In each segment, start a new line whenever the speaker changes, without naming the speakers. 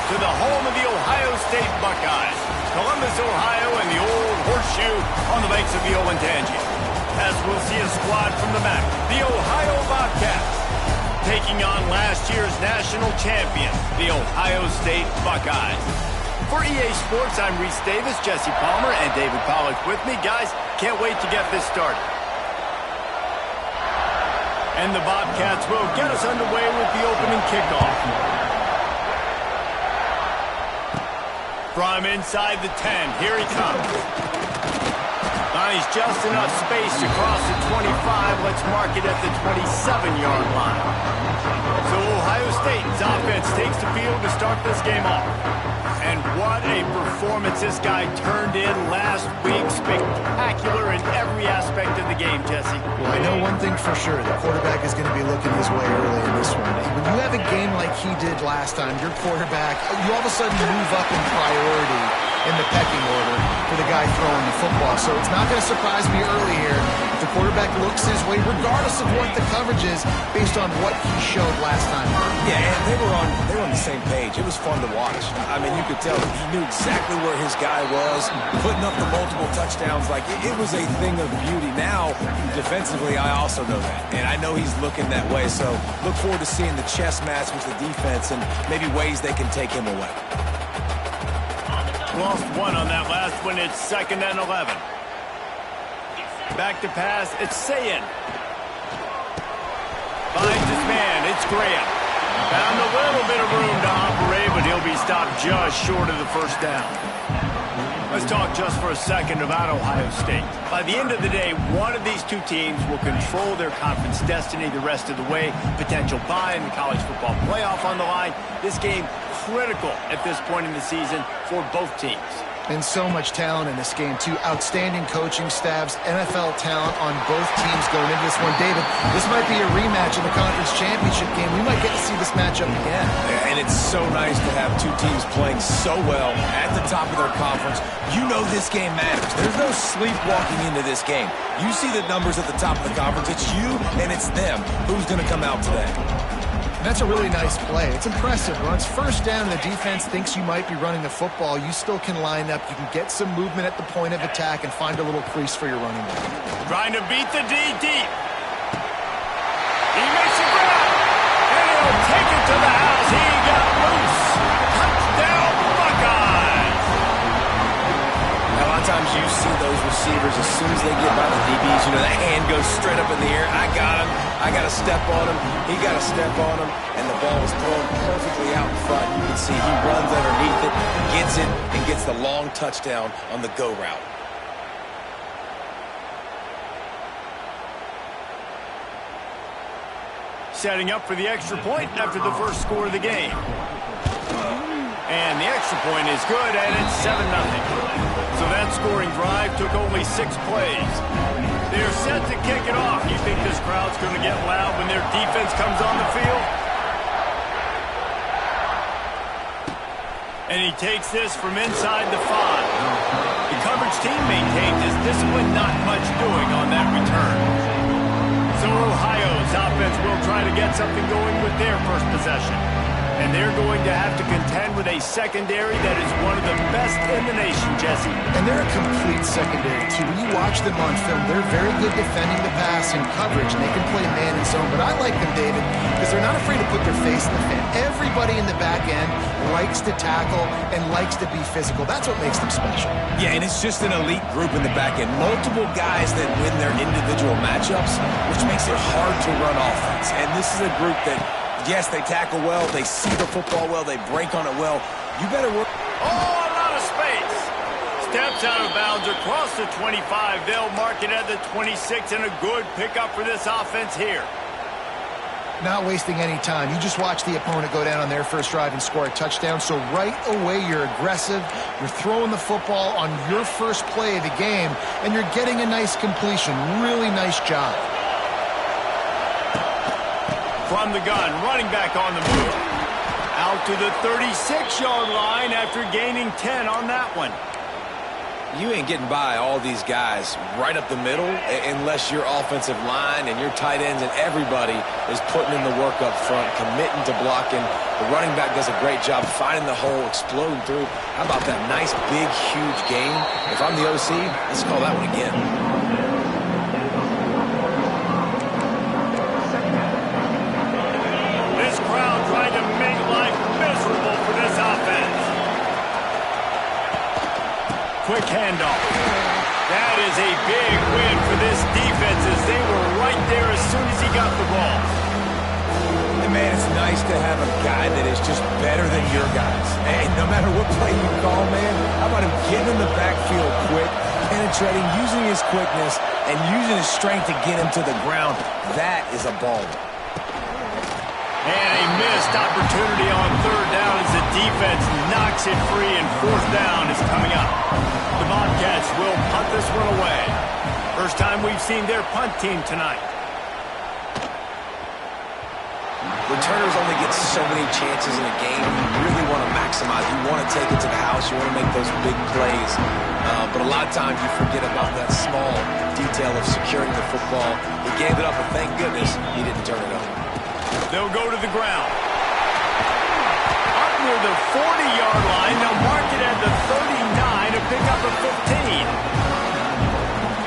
to the home of the Ohio State Buckeyes, Columbus, Ohio, and the old horseshoe on the banks of the Olentangy. As we'll see a squad from the MAC, the Ohio Bobcats, taking on last year's national champion, the Ohio State Buckeyes. For EA Sports, I'm Reese Davis, Jesse Palmer, and David Pollack with me. Guys, can't wait to get this started. And the Bobcats will get us underway with the opening kickoff. From inside the 10, here he comes. Finds just enough space to cross the 25. Let's mark it at the 27-yard line. So Ohio State's offense takes the field to start this game off. And what a performance this guy turned in last week. Spectacular in every aspect of the game, Jesse.
Well, I know one thing for sure. The quarterback is going to be looking his way early in this one. When you have a game like he did last time, your quarterback, you all of a sudden move up in priority in the pecking order for the guy throwing the football. So it's not going to surprise me early here if the quarterback looks his way, regardless of what the coverage is, based on what he showed last time.
Yeah, and they were on the same page. It was fun to watch. I mean, you could tell he knew exactly where his guy was, putting up the multiple touchdowns. Like, it was a thing of beauty. Now, defensively, I also know that. And I know he's looking that way. So look forward to seeing the chess match with the defense and maybe ways they can take him away.
Lost one on that last one. It's 2nd and 11. Back to pass. It's Sayin. Finds his man. It's Graham. Found a little bit of room to operate, but he'll be stopped just short of the first down. Let's talk just for a second about Ohio State. By the end of the day, one of these two teams will control their conference destiny the rest of the way. Potential bye in the college football playoff on the line. This game critical at this point in the season for both teams.
And so much talent in this game, too. Outstanding coaching staffs, NFL talent on both teams going into this one. David, this might be a rematch in the conference championship game. We might get to see this matchup again.
And it's so nice to have two teams playing so well at the top of their conference. You know this game matters. There's no sleepwalking into this game. You see the numbers at the top of the conference. It's you and it's them. Who's going to come out today?
That's a really nice play. It's impressive. When it's first down and the defense thinks you might be running the football, you still can line up. You can get some movement at the point of attack and find a little crease for your running back.
Trying to beat the D deep. He makes a grab. And he'll take it to the house. He got loose. Touchdown, Buckeyes.
Now, a lot of times you see those receivers, as soon as they get by the DBs, you know, that hand goes straight up in the air. I got him. I got to step on him. He got to step on him. And the ball was thrown perfectly out in front. You can see he runs underneath it, gets it, and gets the long touchdown on the go route.
Setting up for the extra point after the first score of the game. And the extra point is good, and it's 7-0. So that scoring drive took only 6 plays. They're set to kick it off. You think this crowd's going to get loud when their defense comes on the field? And he takes this from inside the 5. The coverage team maintained his discipline, not much doing on that return. So Ohio's offense will try to get something going with their first possession. And they're going to have to contend with a secondary that is one of the best in the nation, Jesse.
And they're a complete secondary, too. When you watch them on film, they're very good defending the pass and coverage, and they can play man and zone. But I like them, David, because they're not afraid to put their face in the fan. Everybody in the back end likes to tackle and likes to be physical. That's what makes them special.
Yeah, and it's just an elite group in the back end. Multiple guys that win their individual matchups, which makes it hard to run offense. And this is a group that, yes, they tackle well, they see the football well, they break on it well. You better work.
Oh, a lot of space. Steps out of bounds across the 25. They'll mark it at the 26, and a good pickup for this offense here.
Not wasting any time. You just watch the opponent go down on their first drive and score a touchdown. So right away, you're aggressive. You're throwing the football on your first play of the game, and you're getting a nice completion. Really nice job.
From the gun, running back on the move. Out to the 36-yard line after gaining 10 on that one.
You ain't getting by all these guys right up the middle unless your offensive line and your tight ends and everybody is putting in the work up front, committing to blocking. The running back does a great job finding the hole, exploding through. How about that nice, big, huge game? If I'm the OC, let's call that one again.
This crowd trying to make life miserable for this offense. Quick handoff. That is a big win for this defense as they were right there as soon as he got the ball.
And man, it's nice to have a guy that is just better than your guys. And no matter what play you call, man, how about him getting in the backfield quick, penetrating, using his quickness, and using his strength to get him to the ground. That is a ball.
And a missed opportunity on third down as the defense knocks it free, and fourth down is coming up. The Bobcats will punt this one away. First time we've seen their punt team tonight.
Returners only get so many chances in a game. You really want to maximize. You want to take it to the house. You want to make those big plays. But a lot of times you forget about that small detail of securing the football. He gave it up, and thank goodness he didn't turn it over.
They'll go to the ground. Up near the 40-yard line. They'll mark it at the 39 to pick up a 15.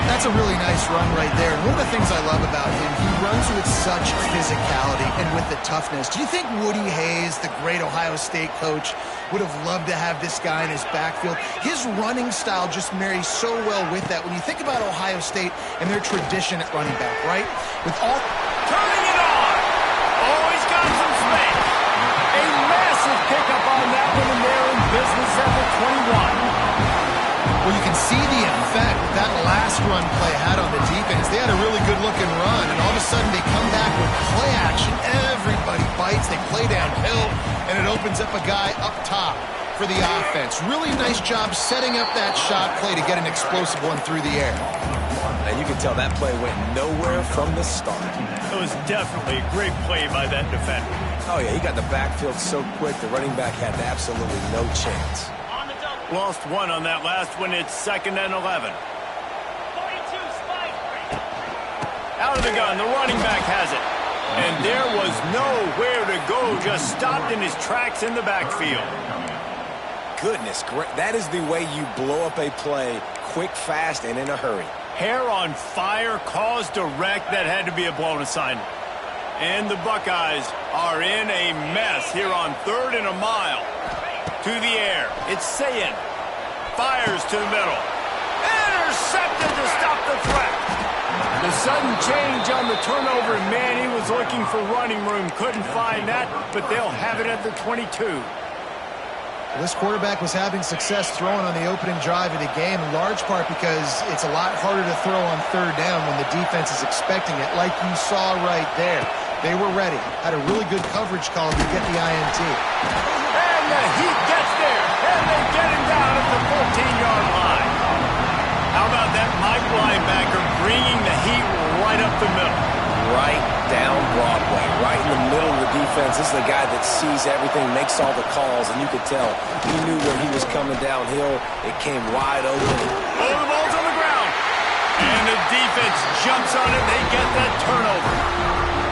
That's a really nice run right there. And one of the things I love about him, he runs with such physicality and with the toughness. Do you think Woody Hayes, the great Ohio State coach, would have loved to have this guy in his backfield? His running style just marries so well with that. When you think about Ohio State and their tradition at running back, right? With all...
Turning it on! Oh, he's got some space. A massive pickup on that one, and they're in business at the 21.
Well, you can see the effect that last run play had on the defense. They had a really good-looking run, and all of a sudden they come back with play action. Everybody bites. They play downhill, and it opens up a guy up top for the offense. Really nice job setting up that shot play to get an explosive one through the air.
And you can tell that play went nowhere from the start.
It was definitely a great play by that defender.
Oh, yeah, he got the backfield so quick, the running back had absolutely no chance.
Lost one on that last one. It's 2nd and 11. Out of the gun. The running back has it. And there was nowhere to go. Just stopped in his tracks in the backfield.
Goodness, that is the way you blow up a play quick, fast, and in a hurry.
Hair on fire, caused a wreck. That had to be a blown assignment. And the Buckeyes are in a mess here on 3rd and a mile. To the air. It's Sayin. Fires to the middle. Intercepted to stop the threat. The sudden change on the turnover, and man, he was looking for running room. Couldn't find that, but they'll have it at the 22.
This quarterback was having success throwing on the opening drive of the game, in large part because it's a lot harder to throw on 3rd down when the defense is expecting it, like you saw right there. They were ready. Had a really good coverage call to get the INT.
And the Heat gets there, and they get him down at the 14-yard line. How about that Mike linebacker bringing the Heat right up the middle?
Right down Broadway, right in the middle of the defense. This is the guy that sees everything, makes all the calls, and you could tell he knew where he was coming downhill. It came wide open.
Oh, the ball's on the ground. And the defense jumps on it. They get that turnover.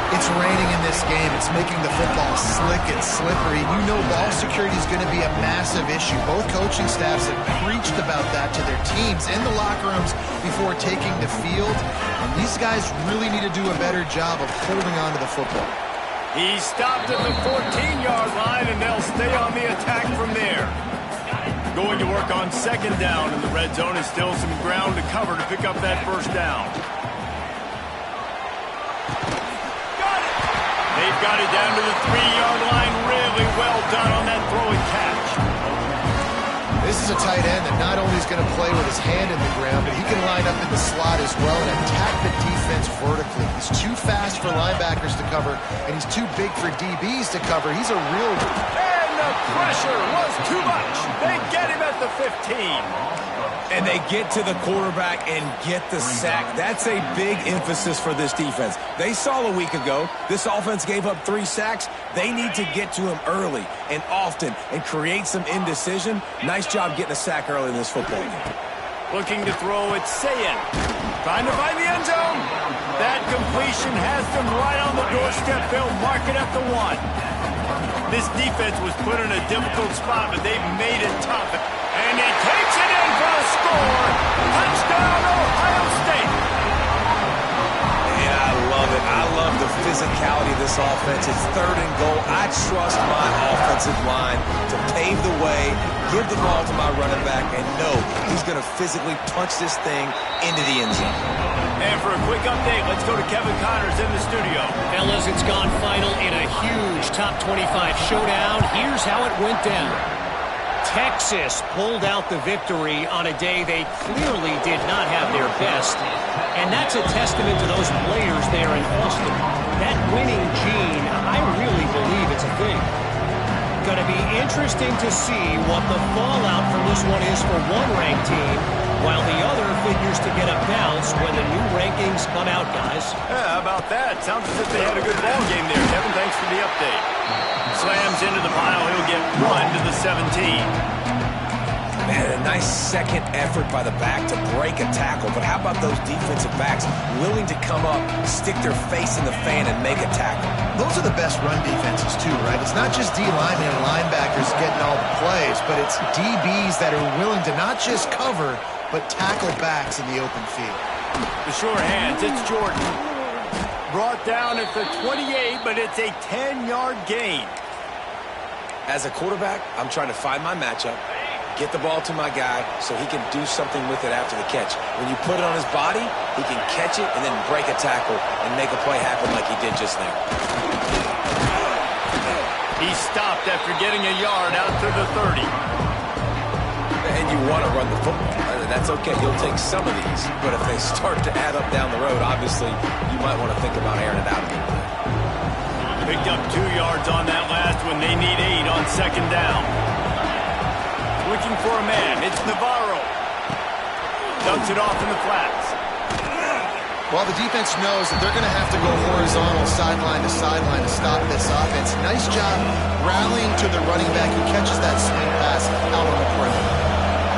It's raining in this game. It's making the football slick and slippery. You know ball security is going to be a massive issue. Both coaching staffs have preached about that to their teams in the locker rooms before taking the field. And these guys really need to do a better job of holding on to the football.
He stopped at the 14-yard line, and they'll stay on the attack from there. Going to work on 2nd down in the red zone, and still some ground to cover to pick up that 1st down. They've got it down to the 3-yard line. Really well done on that throw and catch.
This is a tight end that not only is going to play with his hand in the ground, but he can line up in the slot as well and attack the defense vertically. He's too fast for linebackers to cover, and he's too big for DBs to cover. He's a real...
And the pressure was too much. They get him at the 15.
And they get to the quarterback and get the sack. That's a big emphasis for this defense. They saw a week ago, this offense gave up 3 sacks. They need to get to him early and often and create some indecision. Nice job getting a sack early in this football game.
Looking to throw, it's Sayin. Trying to find the end zone. That completion has them right on the doorstep. They'll mark it at the 1. This defense was put in a difficult spot, but they've made it tough. And he takes it in for a score. Touchdown, Ohio State.
Yeah, I love it. I love the physicality of this offense. It's 3rd and goal. I trust my offensive line to pave the way, give the ball to my running back, and know he's going to physically punch this thing into the end zone.
And for a quick update, let's go to Kevin Connors in the studio.
Fellas, it's gone final in a huge top 25 showdown. Here's how it went down. Texas pulled out the victory on a day they clearly did not have their best. And that's a testament to those players there in Austin. That winning gene, I really believe it's a thing. Going to be interesting to see what the fallout from this one is for one ranked team, while the other figures to get a bounce when the new rankings come out, guys.
Yeah, how about that? Sounds as if they had a good ball game there, Kevin. Thanks for the update. Slams into the pile. He'll get 1 to the 17.
Man, a nice second effort by the back to break a tackle. But how about those defensive backs willing to come up, stick their face in the fan, and make a tackle?
Those are the best run defenses, too, right? It's not just D linemen and linebackers getting all the plays, but it's DBs that are willing to not just cover, but tackle backs in the open field.
The sure hands, it's Jordan. Brought down at the 28, but it's a 10-yard gain.
As a quarterback, I'm trying to find my matchup, get the ball to my guy so he can do something with it after the catch. When you put it on his body, he can catch it and then break a tackle and make a play happen like he did just there.
He stopped after getting a yard out to the 30.
And you want to run the football. That's okay. You'll take some of these. But if they start to add up down the road, obviously, you might want to think about airing it out a little bit.
Picked up 2 yards on that last one. They need 8 on 2nd down. Looking for a man. It's Navarro. Dumps it off in the flats.
Well, the defense knows that they're going to have to go horizontal sideline to stop this offense. Nice job rallying to the running back who catches that swing pass out on the perimeter.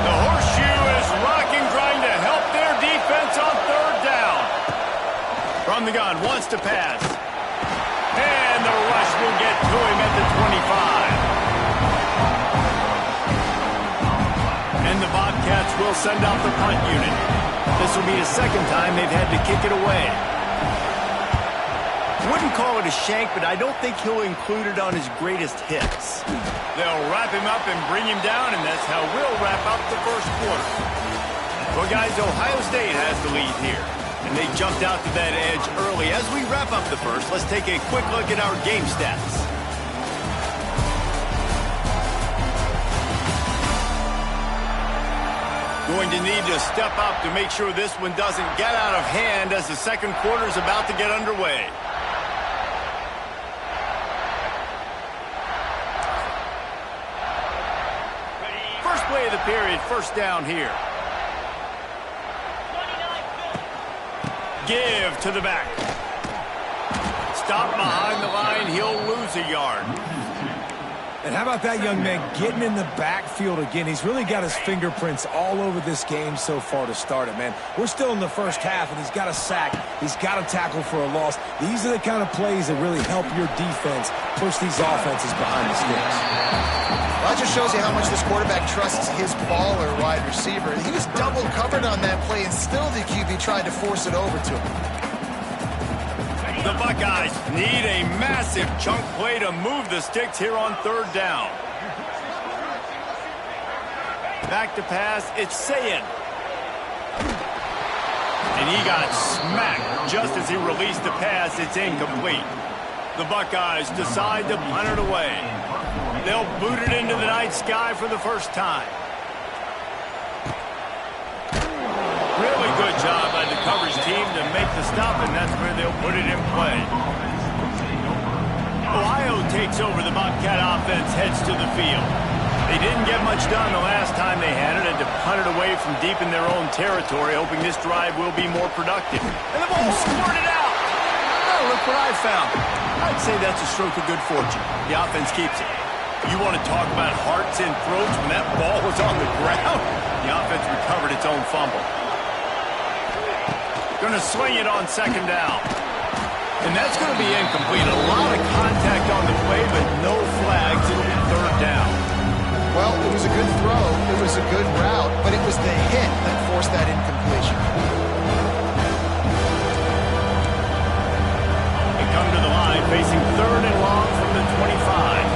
The horseshoe is rocking, trying to help their defense on 3rd down. From the gun, wants to pass. And the rush will get to him at the 25. And the Bobcats will send out the punt unit. This will be the 2nd time they've had to kick it away. Wouldn't call it a shank, but I don't think he'll include it on his greatest hits. They'll wrap him up and bring him down, and that's how we'll wrap up the 1st quarter. Well, guys, Ohio State has the lead here, and they jumped out to that edge early. As we wrap up the 1st, let's take a quick look at our game stats. Going to need to step up to make sure this one doesn't get out of hand as the 2nd quarter is about to get underway. First play of the period, 1st down here. Give to the back. Stop behind the line, he'll lose a yard.
And how about that young man getting in the backfield again? He's really got his fingerprints all over this game so far to start it, man. We're still in the 1st half, and he's got a sack. He's got a tackle for a loss. These are the kind of plays that really help your defense push these offenses behind the sticks.
Well, that just shows you how much this quarterback trusts his baller wide receiver. He was double covered on that play, and still the QB tried to force it over to him.
The Buckeyes need a massive chunk play to move the sticks here on 3rd down. Back to pass, it's Sayin. And he got smacked just as he released the pass. It's incomplete. The Buckeyes decide to punt it away. They'll boot it into the night sky for the 1st time. Really good job by the coverage team to make the stop, and that's where they'll put it in play. Ohio takes over. The Bobcat offense heads to the field. They didn't get much done the last time they had it, and to punt it away from deep in their own territory, hoping this drive will be more productive. And the ball squirted out. Oh, look what I found. I'd say that's a stroke of good fortune. The offense keeps it. You want to talk about hearts and throats when that ball was on the ground? The offense recovered its own fumble. Going to swing it on second down. And that's going to be incomplete. A lot of contact on the play, but no flags. It'll be third down.
Well, it was a good throw. It was a good route, but it was the hit that forced that incompletion.
They come to the line facing third and long from the 25.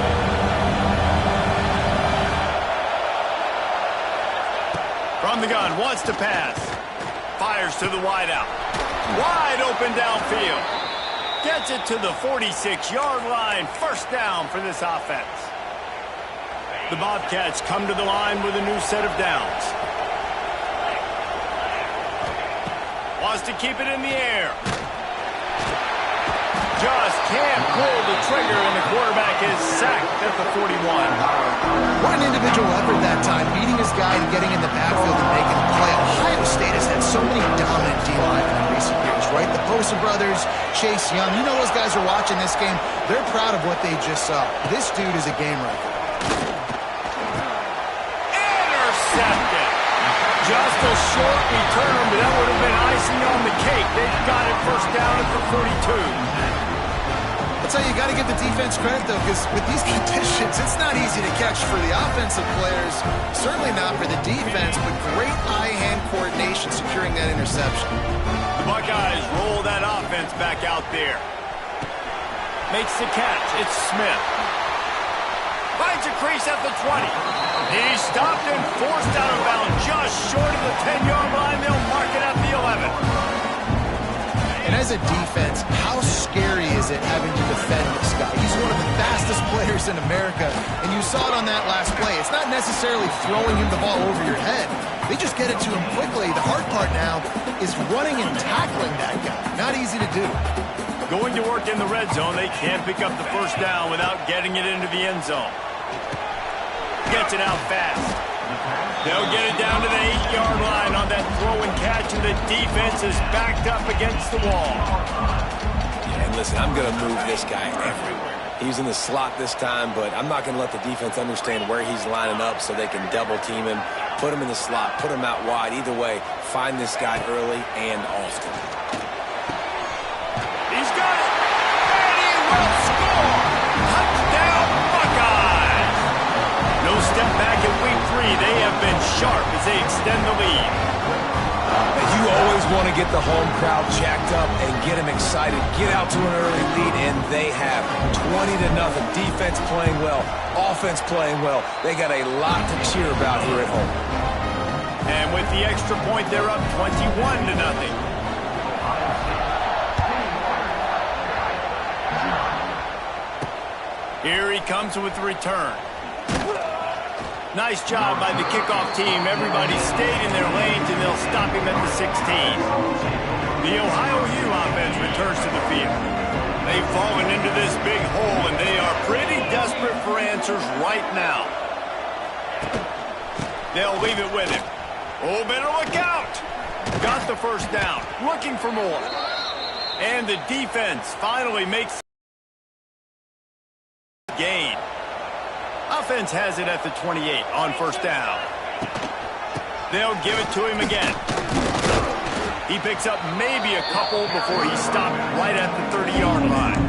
From the gun, wants to pass. Fires to the wideout. Wide open downfield. Gets it to the 46-yard line. First down for this offense. The Bobcats come to the line with a new set of downs. Wants to keep it in the air. Just can't pull the trigger, and the quarterback is sacked at the 41.
What an individual effort that time, beating his guy and getting in the backfield and making a play. Ohio State has had so many dominant D-linemen in recent years, right? The Bosa brothers, Chase Young. You know those guys are watching this game. They're proud of what they just saw. This dude is a game wrecker.
Intercepted. Just a short return, but that would have been icing on the cake. They've got it first down at the 42.
I'll tell you, you got to give the defense credit, though, because with these conditions, it's not easy to catch for the offensive players. Certainly not for the defense, but great eye-hand coordination securing that interception.
The Buckeyes roll that offense back out there. Makes the catch. It's Smith. Finds a crease at the 20. He's stopped and forced out of bounds just short of the 10-yard line. They'll mark it at the 11.
And as a defense, how scary is it having to defend this guy? He's one of the fastest players in America, and you saw it on that last play. It's not necessarily throwing him the ball over your head. They just get it to him quickly. The hard part now is running and tackling that guy. Not easy to do.
Going to work in the red zone, they can't pick up the first down without getting it into the end zone. Gets it out fast. They'll get it down to the 8-yard line on that throw and catch, and the defense is backed up against the wall.
Yeah, and listen, I'm going to move this guy everywhere. He's in the slot this time, but I'm not going to let the defense understand where he's lining up so they can double team him, put him in the slot, put him out wide. Either way, find this guy early and often.
He's got it, and he will score! Touchdown, Buckeyes! No step back in week 3. They have been sharp as they extend the lead.
And you always want to get the home crowd jacked up and get them excited. Get out to an early lead, and they have 20-0. Defense playing well, offense playing well. They got a lot to cheer about here at home.
And with the extra point, they're up 21-0. Here he comes with the return. Nice job by the kickoff team. Everybody stayed in their lanes, and they'll stop him at the 16. The Ohio U offense returns to the field. They've fallen into this big hole, and they are pretty desperate for answers right now. They'll leave it with him. Oh, better look out. Got the first down. Looking for more. And the defense finally makes the gain. Offense has it at the 28 on first down. They'll give it to him again. He picks up maybe a couple before he's stopped right at the 30-yard line.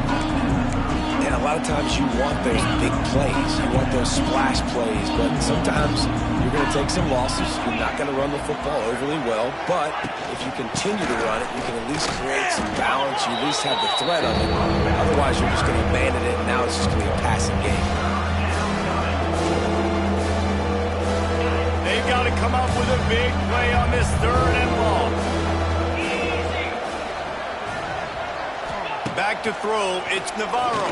And a lot of times you want those big plays. You want those splash plays. But sometimes you're going to take some losses. You're not going to run the football overly well. But if you continue to run it, you can at least create some balance. You at least have the threat of it. Otherwise, you're just going to abandon it, and now it's just going to be a passing game.
They've got to come up with a big play on this third and long. Back to throw, it's Navarro.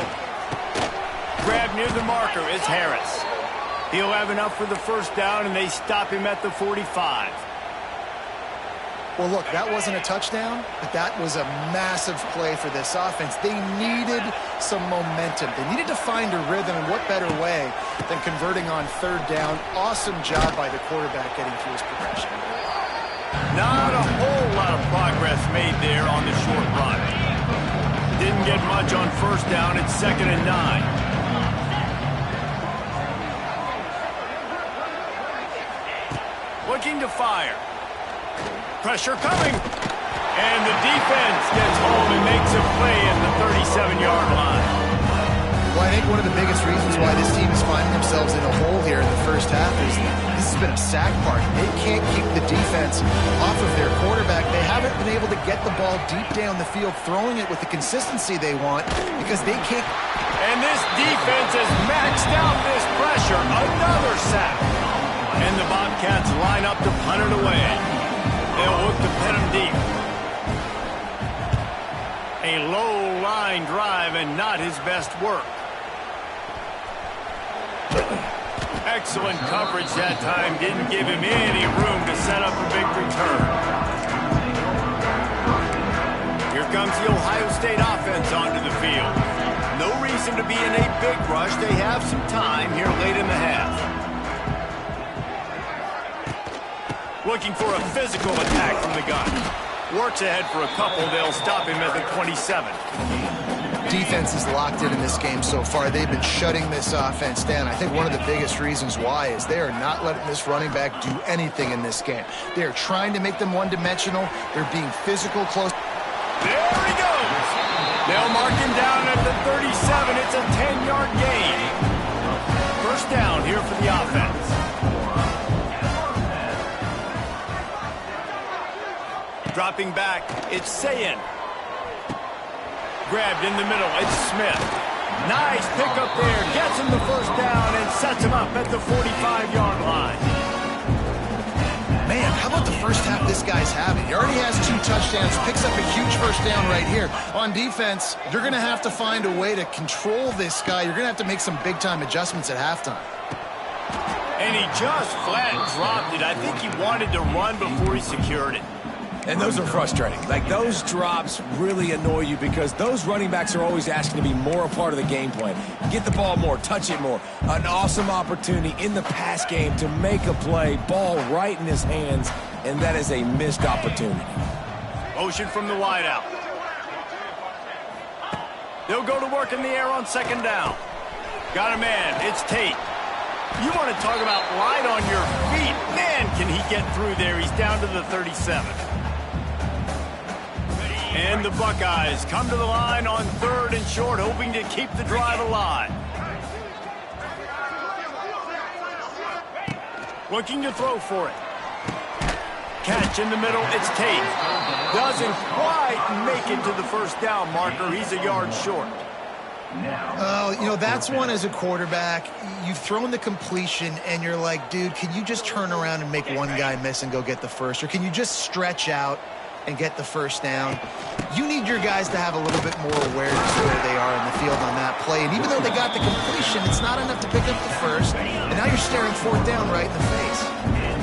Grab near the marker, it's Harris. He'll have enough for the first down, and they stop him at the 45.
Well, look, that wasn't a touchdown, but that was a massive play for this offense. They needed some momentum. They needed to find a rhythm, and what better way than converting on third down. Awesome job by the quarterback getting through his progression.
Not a whole lot of progress made there on the short run. Didn't get much on first down. It's 2nd and 9. Looking to fire. Pressure coming. And the defense gets home and makes a play at the 37-yard line.
Well, I think one of the biggest reasons why this team is finding themselves in a hole here in the first half is this has been a sack party. They can't keep the defense off of their quarterback. They haven't been able to get the ball deep down the field, throwing it with the consistency they want because they can't.
And this defense has maxed out this pressure. Another sack. And the Bobcats line up to punt it away. They'll look to pin him deep. A low line drive and not his best work. Excellent coverage that time. Didn't give him any room to set up a big return. Here comes the Ohio State offense onto the field. No reason to be in a big rush. They have some time here late in the half. Looking for a physical attack from the gun. Works ahead for a couple. They'll stop him at the 27.
Defense is locked in this game so far. They've been shutting this offense down. I think one of the biggest reasons why is they are not letting this running back do anything in this game. They are trying to make them one-dimensional. They're being physical close.
There he goes. They'll mark him down at the 37. It's a 10-yard gain. First down here for the offense. Dropping back, it's Sayin. Grabbed in the middle, it's Smith. Nice pickup there, gets him the first down and sets him up at the 45-yard line.
Man, how about the first half this guy's having? He already has 2 touchdowns, picks up a huge first down right here. On defense, you're going to have to find a way to control this guy. You're going to have to make some big-time adjustments at halftime.
And he just flat dropped it. I think he wanted to run before he secured it.
And those are frustrating. Like, those drops really annoy you because those running backs are always asking to be more a part of the game plan. Get the ball more, touch it more. An awesome opportunity in the pass game to make a play, ball right in his hands, and that is a missed opportunity.
Motion from the wideout. They'll go to work in the air on second down. Got a man. It's Tate. You want to talk about light on your feet. Man, can he get through there. He's down to the 37. And the Buckeyes come to the line on 3rd and short, hoping to keep the drive alive. Looking to throw for it. Catch in the middle, it's Tate. Doesn't quite make it to the first down marker. He's a yard short.
Oh, you know, that's one as a quarterback. You've thrown the completion, and you're like, dude, can you just turn around and make one guy miss and go get the first? Or can you just stretch out and get the first down? You need your guys to have a little bit more awareness where they are in the field on that play. And even though they got the completion, it's not enough to pick up the first. And now you're staring 4th down right in the face.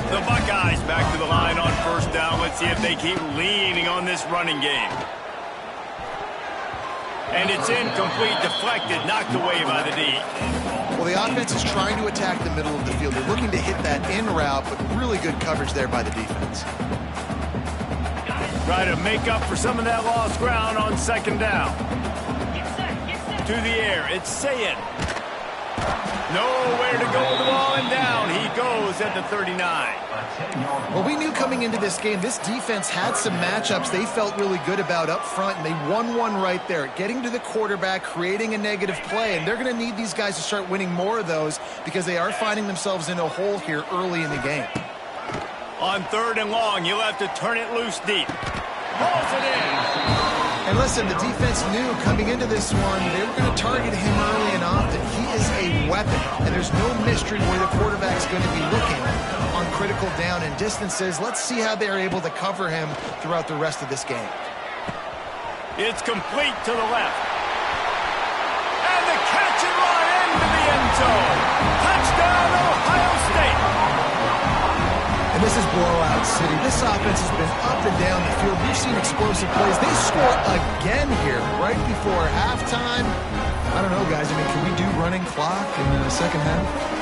The Buckeyes back to the line on first down. Let's see if they keep leaning on this running game. And it's incomplete, deflected, knocked away by the D.
Well, the offense is trying to attack the middle of the field. They're looking to hit that in route, but really good coverage there by the defense.
Try to make up for some of that lost ground on second down. To the air, it's Sayin. Nowhere to go with the ball, and down he goes at the 39.
Well, we knew coming into this game, this defense had some matchups they felt really good about up front, and they won one right there, getting to the quarterback, creating a negative play, and they're going to need these guys to start winning more of those because they are finding themselves in a hole here early in the game.
On 3rd and long, you'll have to turn it loose deep. Pulls it in.
And listen, the defense knew coming into this one, they were going to target him early and often. He is a weapon, and there's no mystery where the quarterback's going to be looking on critical down and distances. Let's see how they're able to cover him throughout the rest of this game.
It's complete to the left. And the catch and run into the end zone. Touchdown, Ohio State.
And this is blowout city. This offense has been up and down the field. We've seen explosive plays. They score again here right before halftime. I don't know, guys. I mean, can we do running clock in the second half?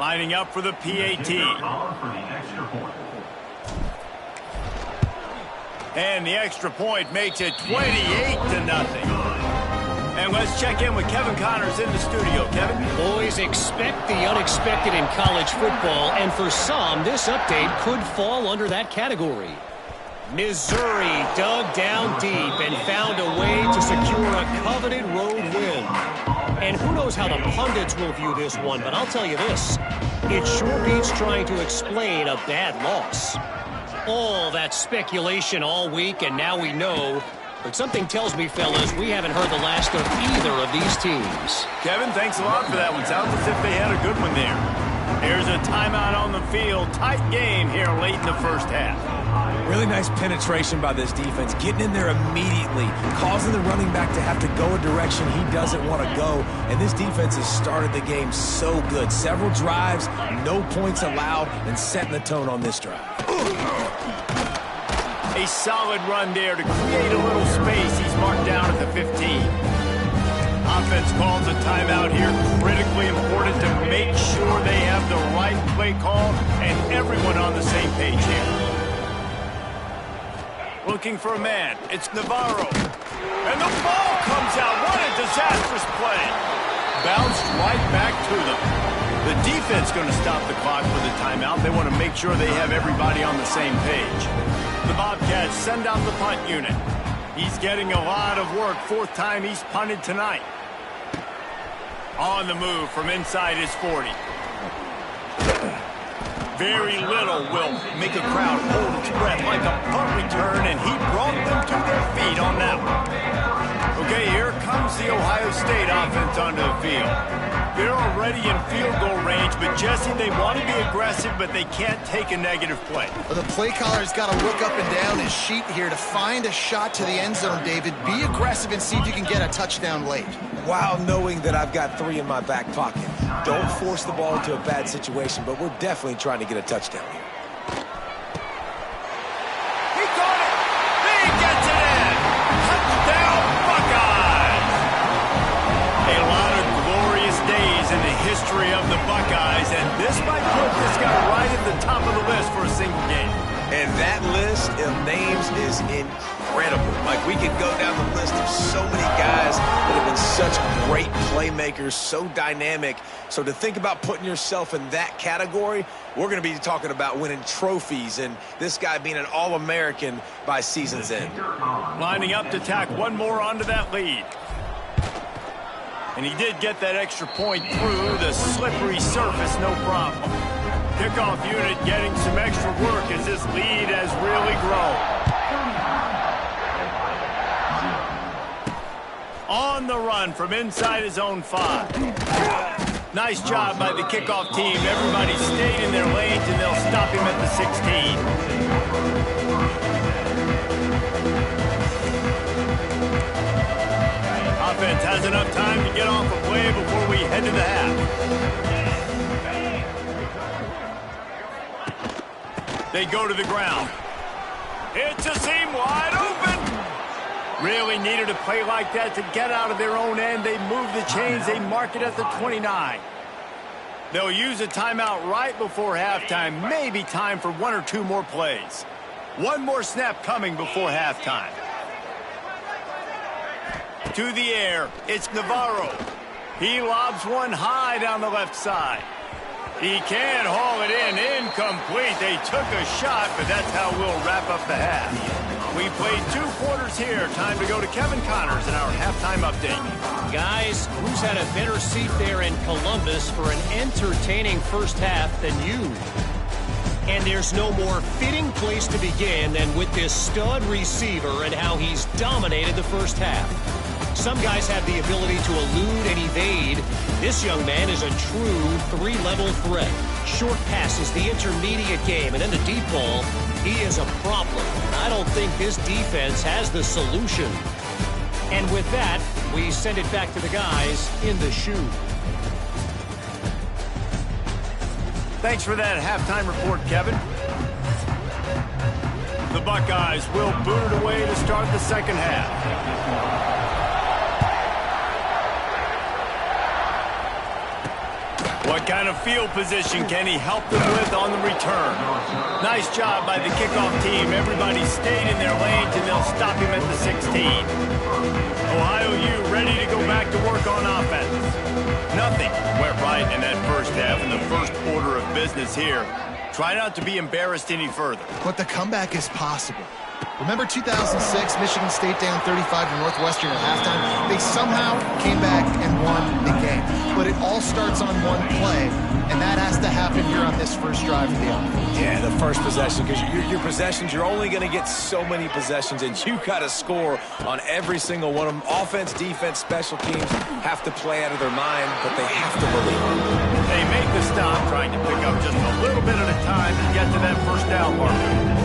Lining up for the PAT. And the extra point makes it 28-0. And let's check in with Kevin Connors in the studio. Kevin?
Boys, expect the unexpected in college football, and for some, this update could fall under that category. Missouri dug down deep and found a way to secure a coveted road win. And who knows how the pundits will view this one, but I'll tell you this. It sure beats trying to explain a bad loss. All that speculation all week, and now we know. But something tells me, fellas, we haven't heard the last of either of these teams.
Kevin, thanks a lot for that one. Sounds as if they had a good one there. Here's a timeout on the field. Tight game here late in the first half.
Really nice penetration by this defense, getting in there immediately, causing the running back to have to go a direction he doesn't want to go. And this defense has started the game so good. Several drives, no points allowed, and setting the tone on this drive.
A solid run there to create a little space. He's marked down at the 15. Offense calls a timeout here. Critically important to make sure they have the right play call and everyone on the same page here. Looking for a man. It's Navarro. And the ball comes out. What a disastrous play. Bounced right back to them. The defense going to stop the clock for the timeout. They want to make sure they have everybody on the same page. The Bobcats send out the punt unit. He's getting a lot of work. Fourth time he's punted tonight. On the move from inside his 40. Very little will make a crowd hold its breath like a punt return, and he brought them to their feet on that one. Okay, here comes the Ohio State offense onto the field. They're already in field goal range, but Jesse, they want to be aggressive, but they can't take a negative play.
Well, the play caller's got to look up and down his sheet here to find a shot to the end zone, David. Be aggressive and see if you can get a touchdown late.
While knowing that I've got 3 in my back pocket. Don't force the ball into a bad situation, but we're definitely trying to get a touchdown here.
He got it! He gets it in! Touchdown, Buckeyes! A lot of glorious days in the history of the Buckeyes, and this might put this guy right at the top of the list for a single game.
And that list of names is incredible. Like, we could go down the list of so many guys that have been such great playmakers, so dynamic. So to think about putting yourself in that category, we're going to be talking about winning trophies and this guy being an All-American by season's end.
Lining up to tack one more onto that lead. And he did get that extra point through the slippery surface, no problem. Kickoff unit getting some extra work as this lead has really grown. On the run from inside his own 5. Nice job by the kickoff team. Everybody stayed in their lanes, and they'll stop him at the 16. Offense has enough time to get off a play before we head to the half. They go to the ground. It's a seam wide open. Really needed a play like that to get out of their own end. They move the chains. They mark it at the 29. They'll use a timeout right before halftime. Maybe time for 1 or 2 more plays. One more snap coming before halftime. To the air. It's Navarro. He lobs one high down the left side. He can't haul it in. Incomplete. They took a shot, but that's how we'll wrap up the half. We played 2 quarters here. Time to go to Kevin Connors in our halftime update.
Guys, who's had a better seat there in Columbus for an entertaining first half than you? And there's no more fitting place to begin than with this stud receiver and how he's dominated the first half. Some guys have the ability to elude and evade. This young man is a true 3-level threat. Short passes, the intermediate game, and then the deep ball. He is a problem. And I don't think this defense has the solution. And with that, we send it back to the guys in the shoe.
Thanks for that halftime report, Kevin. The Buckeyes will boot it away to start the second half. What kind of field position can he help them with on the return? Nice job by the kickoff team. Everybody stayed in their lanes, and they'll stop him at the 16. Ohio U ready to go back to work on offense. Nothing went right in that first half, and the first order of business here. Try not to be embarrassed any further.
But the comeback is possible. Remember 2006, Michigan State down 35 to Northwestern at halftime? They somehow came back and won the game. But it all starts on one play, and that has to happen here on this first drive of the offense.
Yeah, the first possession, because your possessions, you're only going to get so many possessions, and you got to score on every single one of them. Offense, defense, special teams have to play out of their mind, but they have to believe.
They make the stop, trying to pick up just a little bit at a time to get to that first down marker.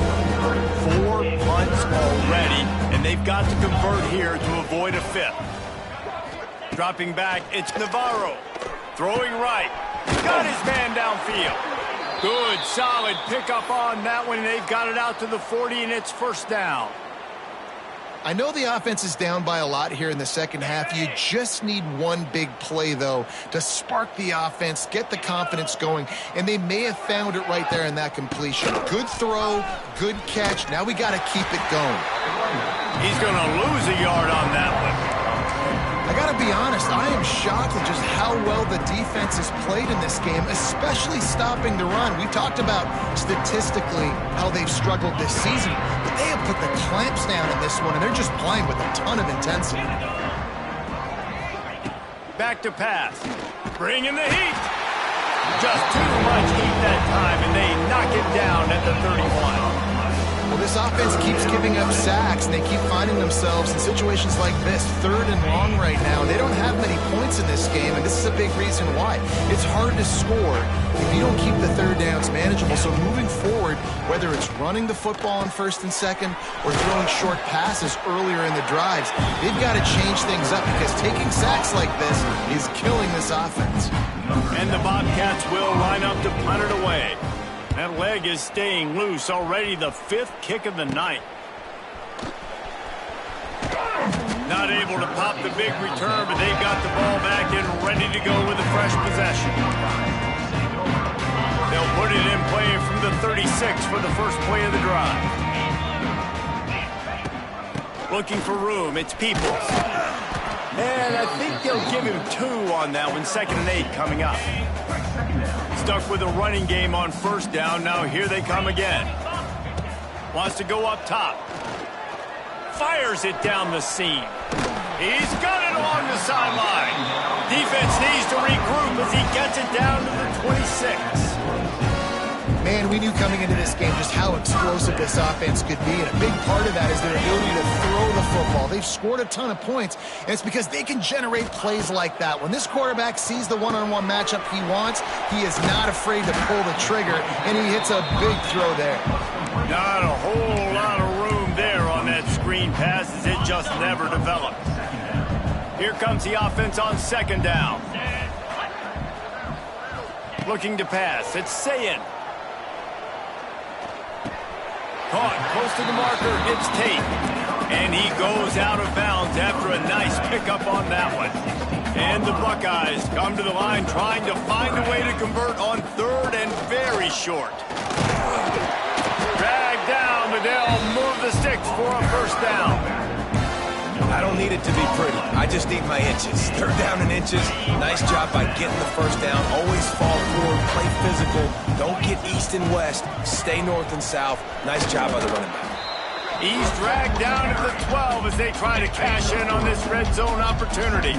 4 punts already, and they've got to convert here to avoid a fifth. Dropping back, it's Navarro. Throwing right. Got his man downfield. Good, solid pickup on that one. They've got it out to the 40, and it's first down.
I know the offense is down by a lot here in the second half. You just need one big play, though, to spark the offense, get the confidence going, and they may have found it right there in that completion. Good throw, good catch. Now we got to keep it going.
He's going to lose a yard on that one.
I got to be honest, I am shocked at just how well the defense has played in this game, especially stopping the run. We talked about statistically how they've struggled this season, but they have put the clamps down in this one, and they're just playing with a ton of intensity.
Back to pass. Bringing the heat. Just too much heat that time, and they knock it down at the 31.
Well, this offense keeps giving up sacks, and they keep finding themselves in situations like this, 3rd and long right now. They don't have many points in this game, and this is a big reason why. It's hard to score if you don't keep the third downs manageable. So moving forward, whether it's running the football on 1st and 2nd or throwing short passes earlier in the drives, they've got to change things up because taking sacks like this is killing this offense.
And the Bobcats will line up to punt it away. That leg is staying loose. Already the 5th kick of the night. Not able to pop the big return, but they've got the ball back and ready to go with a fresh possession. They'll put it in play from the 36 for the first play of the drive. Looking for room, it's Peoples. And I think they'll give him 2 on that one. 2nd and 8 coming up. Stuck with a running game on first down. Now here they come again. Wants to go up top. Fires it down the seam. He's got it along the sideline. Defense needs to regroup as he gets it down to the 26.
Man, we knew coming into this game just how explosive this offense could be, and a big part of that is their ability to throw the football. They've scored a ton of points, and it's because they can generate plays like that. When this quarterback sees the one-on-one matchup he wants, he is not afraid to pull the trigger, and he hits a big throw there.
Not a whole lot of room there on that screen pass as it just never developed. Here comes the offense on 2nd down. Looking to pass. It's Sayin. Caught close to the marker, it's Tate. And he goes out of bounds after a nice pickup on that one. And the Buckeyes come to the line trying to find a way to convert on 3rd and very short. Dragged down, but they'll move the sticks for a first down.
I don't need it to be pretty. I just need my inches. 3rd down and inches. Nice job by getting the first down. Always fall forward, play physical. Don't get east and west. Stay north and south. Nice job by the running back.
He's dragged down at the 12 as they try to cash in on this red zone opportunity.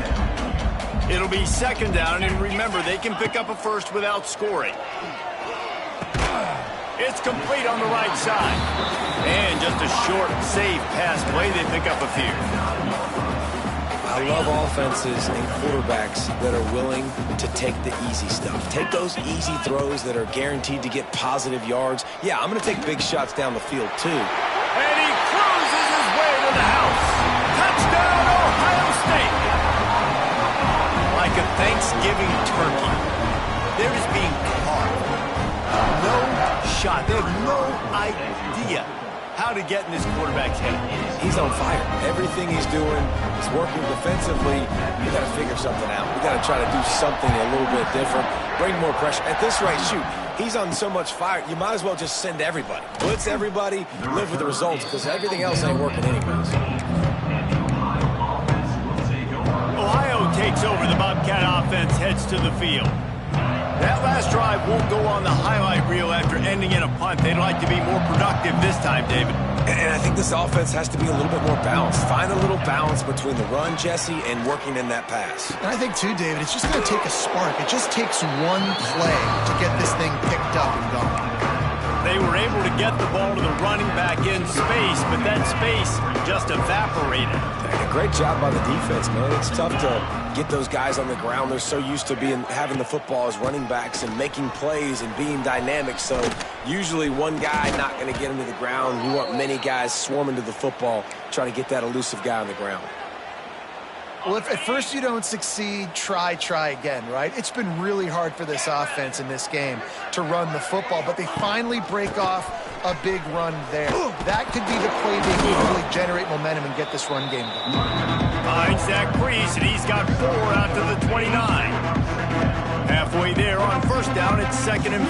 It'll be 2nd down, and remember, they can pick up a first without scoring. It's complete on the right side. And just a short, safe pass play. They pick up a few.
I love offenses and quarterbacks that are willing to take the easy stuff. Take those easy throws that are guaranteed to get positive yards. Yeah, I'm going to take big shots down the field, too.
And he cruises his way to the house. Touchdown, Ohio State. Like a Thanksgiving turkey, they're just being carved. No shot. They have no idea how to get in this quarterback's head.
He's on fire. Everything he's doing is working defensively. We got to figure something out. We got to try to do something a little bit different, bring more pressure. At this rate, shoot, he's on so much fire, you might as well just send everybody. Blitz everybody, live with the results, because everything else ain't working anyways.
Ohio takes over. The Bobcat offense heads to the field. That last drive won't go on the highlight reel after ending in a punt. They'd like to be more productive this time, David.
And I think this offense has to be a little bit more balanced. Find a little balance between the run, Jesse, and working in that pass.
And I think, too, David, it's just going to take a spark. It just takes one play to get this thing picked up and gone.
They were able to get the ball to the running back in space, but that space just evaporated.
A great job by the defense, man. It's tough to get those guys on the ground. They're so used to having the football as running backs and making plays and being dynamic. So usually one guy not going to get him to the ground. You want many guys swarming to the football, trying to get that elusive guy on the ground.
Well, if at first you don't succeed, try again, right? It's been really hard for this offense in this game to run the football, but they finally break off a big run there. That could be the play they need to really generate momentum and get this run game going.
Finds that crease, and he's got 4 out to the 29. Halfway there on first down, it's 2nd and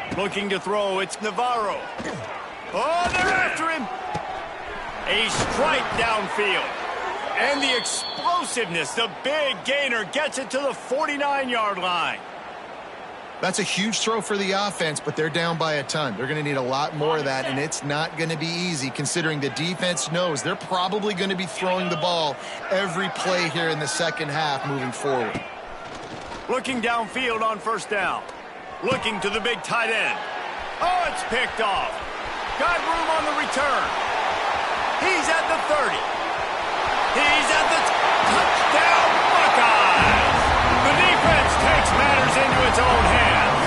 5. Looking to throw, it's Navarro. Oh, they're after him. A strike downfield. And the explosiveness, the big gainer, gets it to the 49-yard line.
That's a huge throw for the offense, but they're down by a ton. They're going to need a lot more of that, and it's not going to be easy considering the defense knows they're probably going to be throwing the ball every play here in the second half moving forward.
Looking downfield on first down. Looking to the big tight end. Oh, it's picked off. Got room on the return. He's at the 30. He's at the touchdown Buckeyes. The defense takes matters into its own hands.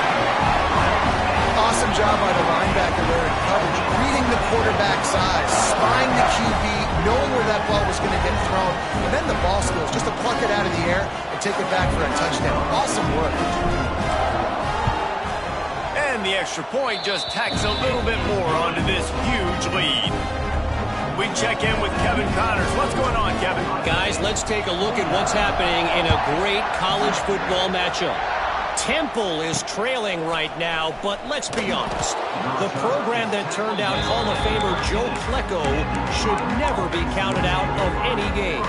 Awesome job by the linebacker there in coverage, reading the quarterback's eyes, spying the QB, knowing where that ball was going to get thrown, and then the ball skills just to pluck it out of the air and take it back for a touchdown. Awesome work.
And the extra point just tacks a little bit more onto this huge lead. We check in with Kevin Connors. What's going on, Kevin?
Guys, let's take a look at what's happening in a great college football matchup. Temple is trailing right now, but let's be honest. The program that turned out Hall of Famer Joe Flacco should never be counted out of any game.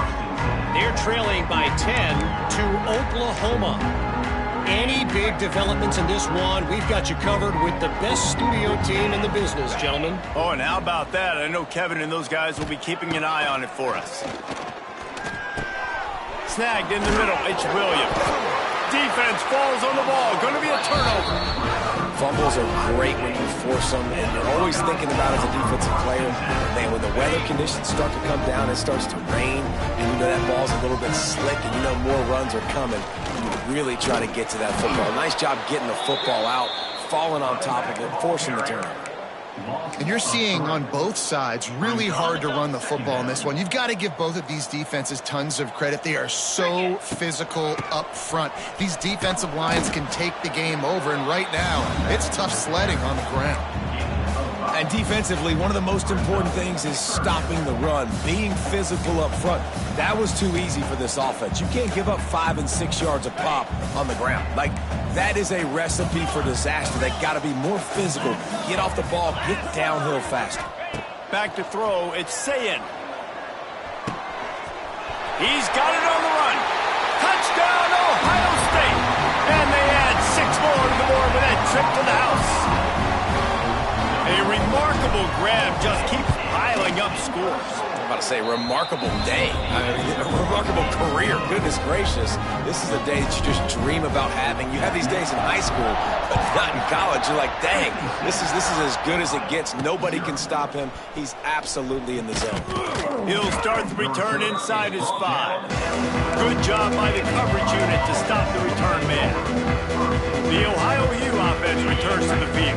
They're trailing by 10 to Oklahoma. Any big developments in this one, we've got you covered with the best studio team in the business, gentlemen.
Oh, and how about that? I know Kevin and those guys will be keeping an eye on it for us. Snagged in the middle, it's Williams. Defense falls on the ball. Going to be a turnover.
Fumbles are great when you force them, and you're always thinking about it as a defensive player. Man, when the weather conditions start to come down, it starts to rain, and you know that ball's a little bit slick, and you know more runs are coming. You really try to get to that football. Nice job getting the football out, falling on top of it, forcing the turnover.
And you're seeing on both sides really hard to run the football in this one. You've got to give both of these defenses tons of credit. They are so physical up front. These defensive lines can take the game over, and right now, it's tough sledding on the ground.
And defensively, one of the most important things is stopping the run, being physical up front. That was too easy for this offense. You can't give up 5 and 6 yards a pop on the ground. Like, that is a recipe for disaster. They got to be more physical, get off the ball, get downhill faster.
Back to throw, it's Sayin. He's got it on the run. Touchdown, Ohio State. And they add 6 more to the board with that trip to the house. A remarkable grab just keeps piling up scores.
I'm about to say, remarkable day. I mean, a remarkable career. Goodness gracious. This is a day that you just dream about having. You have these days in high school, but not in college. You're like, dang, this is as good as it gets. Nobody can stop him. He's absolutely in the zone.
He'll start the return inside his 5. Good job by the coverage unit to stop the return man. The Ohio U offense returns to the field.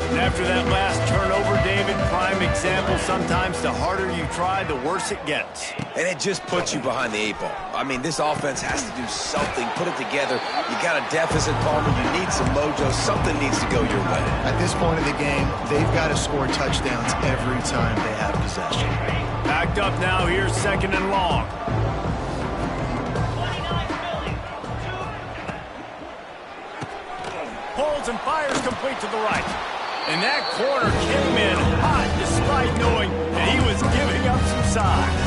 And after that last turnover, Dave, David, prime example. Sometimes the harder you try, the worse it gets.
And it just puts you behind the 8 ball. I mean, this offense has to do something, put it together. You got a deficit, Palmer. You need some mojo. Something needs to go your way.
At this point of the game, they've got to score touchdowns every time they have possession.
Backed up now, here's 2nd and long. Pulls and fires complete to the right. And that corner came in hot despite knowing that he was giving up some size.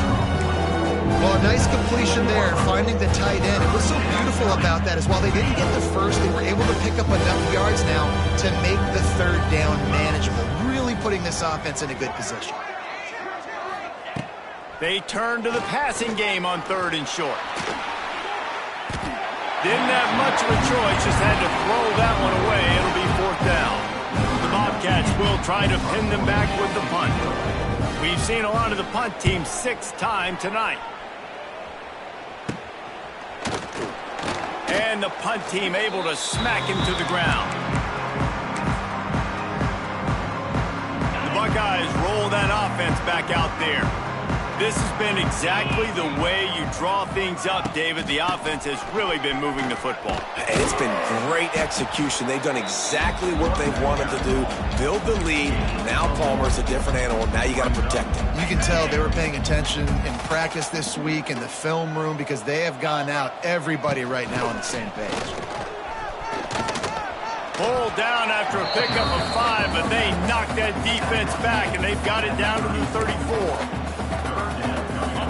Well, a nice completion there, finding the tight end. And what's so beautiful about that is while they didn't get the first, they were able to pick up enough yards now to make the 3rd down manageable, really putting this offense in a good position.
They turn to the passing game on 3rd and short. Didn't have much of a choice, just had to throw that one away. It'll be 4th down. The Bobcats will try to pin them back with the punt. We've seen a lot of the punt team 6th time tonight. And the punt team able to smack him to the ground. The Buckeyes roll that offense back out there. This has been exactly the way you draw things up, David. The offense has really been moving the football.
And it's been great execution. They've done exactly what they've wanted to do. Build the lead. Now Palmer's a different animal. Now you got to protect him.
You can tell they were paying attention in practice this week in the film room because they have gone out, everybody right now on the same page.
Pulled down after a pickup of 5, but they knocked that defense back, and they've got it down to the 34.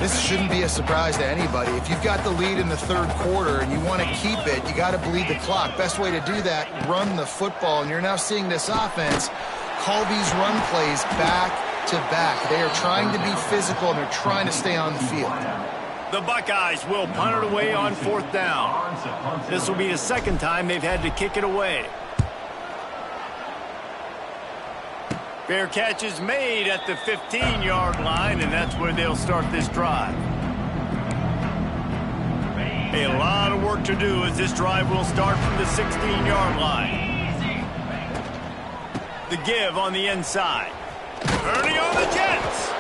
This shouldn't be a surprise to anybody. If you've got the lead in the 3rd quarter and you want to keep it, you got to bleed the clock. Best way to do that, run the football. And you're now seeing this offense call these run plays back to back. They are trying to be physical, and they're trying to stay on the field.
The Buckeyes will punt it away on 4th down. This will be the 2nd time they've had to kick it away. Fair catch is made at the 15-yard line, and that's where they'll start this drive. A lot of work to do as this drive will start from the 16-yard line. The give on the inside. Turning on the Jets.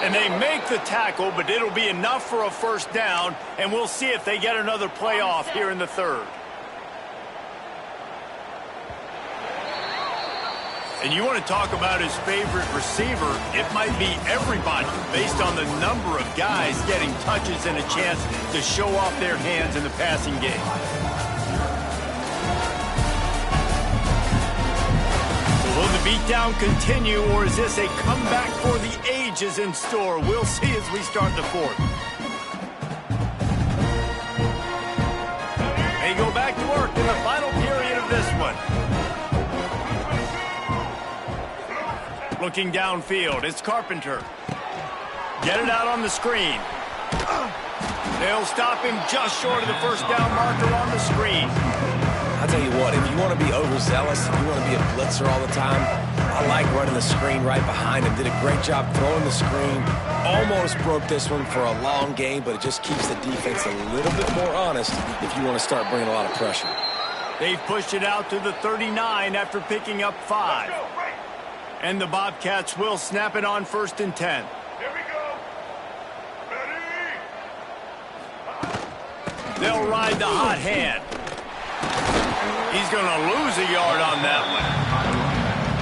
And they make the tackle, but it'll be enough for a 1st down, and we'll see if they get another playoff here in the 3rd. And you want to talk about his favorite receiver, it might be everybody based on the number of guys getting touches and a chance to show off their hands in the passing game. Will the beatdown continue, or is this a comeback for the ages in store? We'll see as we start the 4th. They go back to work in the final period of this one. Looking downfield, it's Carpenter. Get it out on the screen. They'll stop him just short of the 1st down marker on the screen.
I'll tell you what, if you want to be overzealous, if you want to be a blitzer all the time, I like running the screen right behind him. Did a great job throwing the screen. Almost broke this one for a long game, but it just keeps the defense a little bit more honest if you want to start bringing a lot of pressure.
They've pushed it out to the 39 after picking up 5. And the Bobcats will snap it on 1st and 10.
Here we go. Ready?
They'll ride the hot hand. He's going to lose a yard on that one.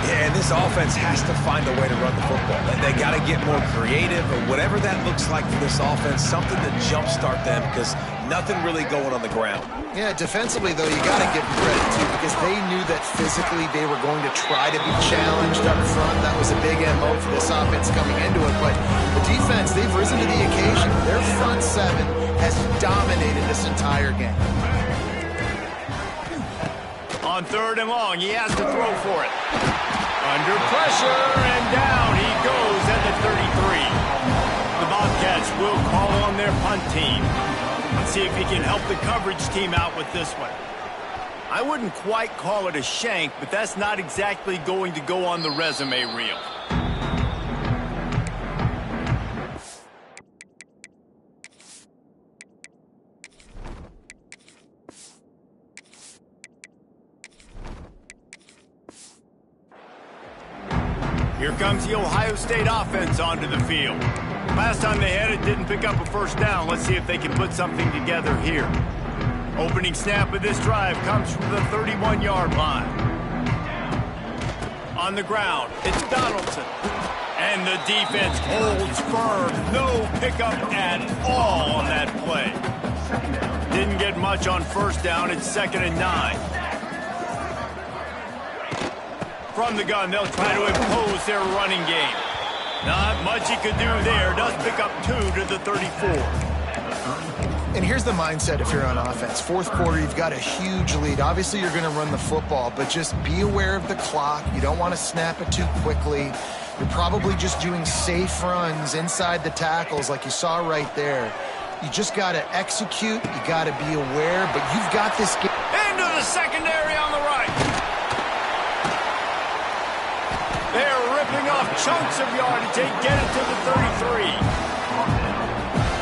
Yeah, and this offense has to find a way to run the football. They got to get more creative, or whatever that looks like for this offense, something to jumpstart them, because nothing really going on the ground.
Yeah, defensively, though, you got to give them credit, too, because they knew that physically they were going to try to be challenged up front. That was a big MO for this offense coming into it. But the defense, they've risen to the occasion. Their front 7 has dominated this entire game.
On 3rd and long, he has to throw for it. Under pressure, and down he goes at the 33. The Bobcats will call on their punt team. Let's see if he can help the coverage team out with this one. I wouldn't quite call it a shank, but that's not exactly going to go on the resume reel. Here comes the Ohio State offense onto the field. Last time they had it, didn't pick up a first down. Let's see if they can put something together here. Opening snap of this drive comes from the 31-yard line. On the ground, it's Donaldson. And the defense holds firm. No pickup at all on that play. Didn't get much on first down. It's 2nd and 9. From the gun, they'll try to impose their running game. Not much he could do there. Does pick up 2 to the 34.
And here's the mindset if you're on offense. Fourth quarter, you've got a huge lead. Obviously, you're going to run the football, but just be aware of the clock. You don't want to snap it too quickly. You're probably just doing safe runs inside the tackles like you saw right there. You just got to execute. You got to be aware, but you've got this game.
Into the secondary on the right. They're ripping off chunks of yardage. They get it to the 33.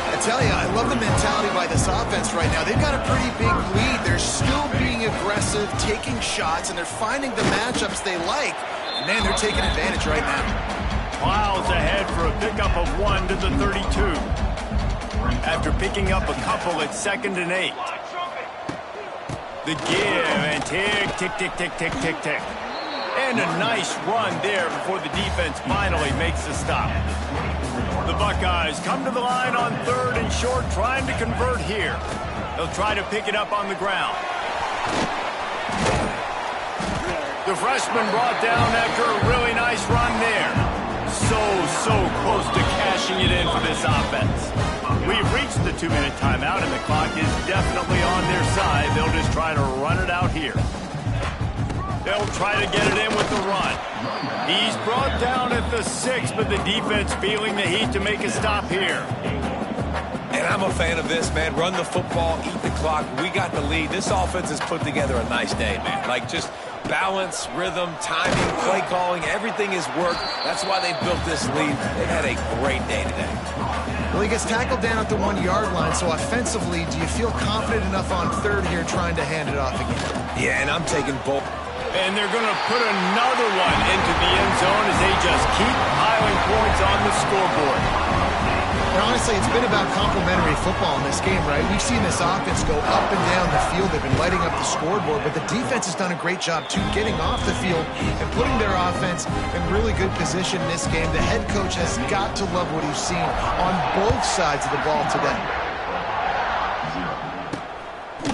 I tell you, I love the mentality by this offense right now. They've got a pretty big lead. They're still being aggressive, taking shots, and they're finding the matchups they like. Man, they're taking advantage right now.
Miles ahead for a pickup of 1 to the 32. After picking up a couple, it's 2nd and 8. The give and tick, tick, tick, tick, tick, tick, tick. And a nice run there before the defense finally makes the stop. The Buckeyes come to the line on 3rd and short, trying to convert here. They'll try to pick it up on the ground. The freshman brought down after a really nice run there. So close to cashing it in for this offense. We've reached the 2-minute timeout, and the clock is definitely on their side. They'll just try to run it out here. They'll try to get it in with the run. He's brought down at the 6, but the defense feeling the heat to make a stop here.
And I'm a fan of this, man. Run the football, eat the clock. We got the lead. This offense has put together a nice day, man. Like, just balance, rhythm, timing, play calling, everything has worked. That's why they built this lead. They've had a great day today.
Well, he gets tackled down at the 1-yard line, so offensively, do you feel confident enough on 3rd here trying to hand it off again?
Yeah, and I'm taking both.
And they're going to put another one into the end zone as they just keep piling points on the scoreboard.
And honestly, it's been about complementary football in this game, right? We've seen this offense go up and down the field. They've been lighting up the scoreboard, but the defense has done a great job, too, getting off the field and putting their offense in really good position in this game. The head coach has got to love what he's seen on both sides of the ball today.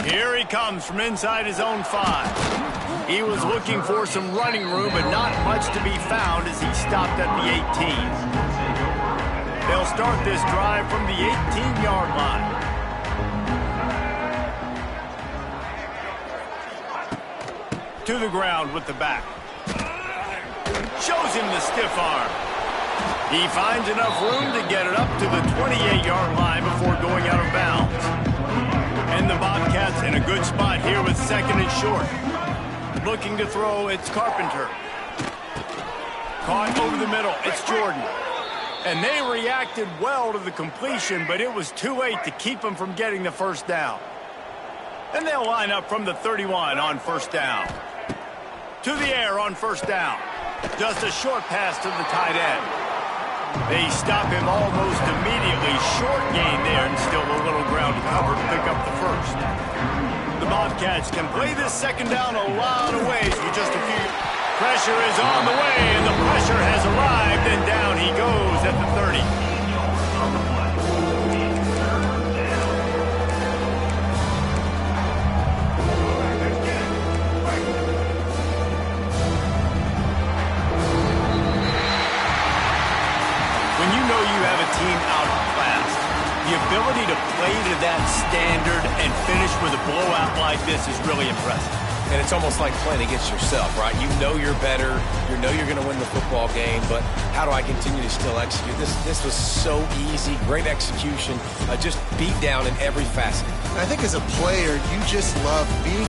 Here he comes from inside his own 5. He was looking for some running room, but not much to be found as he stopped at the 18. They'll start this drive from the 18-yard line. To the ground with the back. Shows him the stiff arm. He finds enough room to get it up to the 28-yard line before going out of bounds. And the Bobcats in a good spot here with 2nd and short. Looking to throw, it's Carpenter. Caught over the middle, it's Jordan. And they reacted well to the completion, but it was too late to keep them from getting the first down. And they'll line up from the 31 on first down. To the air on first down. Just a short pass to the tight end. They stop him almost immediately. Short gain there and still a little ground to cover to pick up the first. The Bobcats can play this 2nd down a lot of ways with just a few. Pressure is on the way, and the pressure has arrived, and down he goes at the 30. When you know you have a team outclassed, the ability to play to that standard and finish with a blowout like this is really impressive.
And it's almost like playing against yourself, right? You know you're better. You know you're going to win the football game, but how do I continue to still execute? This was so easy. Great execution. Just beat down in every facet.
I think as a player, you just love being